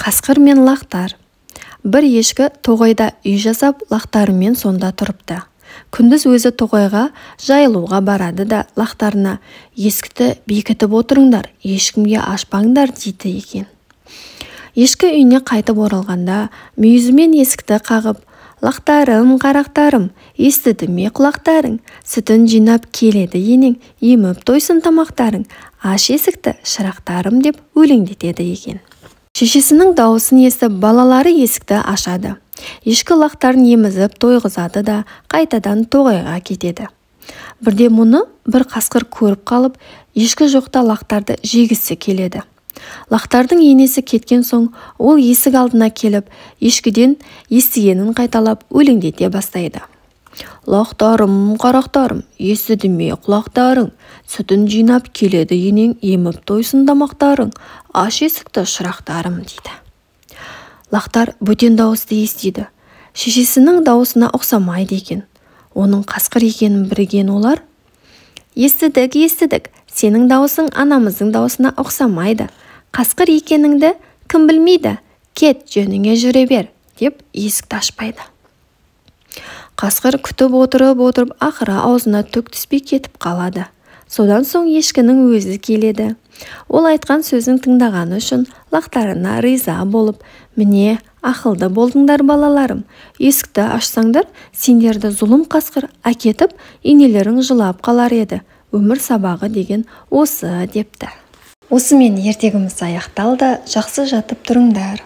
Қасқыр мен лақтар. Бір ешкі тоғайда үй жасап, лақтарымен сонда тұрыпты. Күндіз өзі тоғайға жайылуға барады да лақтарына: "Есікті бекітіп отырыңдар, ешкімге ашпаңдар" дейді екен. Ешкі үйіне қайтып оралғанда мүйізімен есікті қағып: "Лақтарым, қарақтарым, естіді ме құлақтарың? Сүтін жинап келеді енең, еміп тойсын тамақтарың. Аш есікті, шырақтарым" деп өлеңдетеді екен. Шешесінің дауысын естіп, балалары есікті ашады. Ешкі лақтарын емізіп тойғызады да қайтадан тоғайға кетеді. Бірде мұны бір қасқыр көріп қалып, ешкі жоқта лақтарды жегісі келеді. Лақтардың енесі кеткен соң, ол есік алдына келіп, ешкіден естігенін қайталап өлеңдете бастайды. "Лақтарым, қарақтарым, естіді ме құлақтарың? Сүтін жинап келеді енең, еміп тойсын тамақтарың. Аш есікті, шырақтарым" дейді. Лақтар бөтен дауысты естиді. Шешесінің дауысына ұқсамайды екен. Оның қасқыр екенін білген олар: "Естідік, естідік, сенің дауысың анамыздың дауысына ұқсамайды. Қасқыр екеніңді кім білмейді? Кет, жөніңе жүре бер" деп есікті ашпайды. Қасқыр күтіп отырып, ақыры аузына түк түспей кетіп қалады. Содан соң ешкінің өзі келеді. Ол айтқан сөзін тыңдағаны үшін лақтарына риза болып: "Міне, ақылды болдыңдар балаларым. Есікті ашсаңдар, сендерді зұлым қасқыр әкетіп, енелерің жылап қалар еді. Өмір сабағы деген осы" депті. Осымен ертегіміз аяқталды. Жақсы жатып тұрыңдар.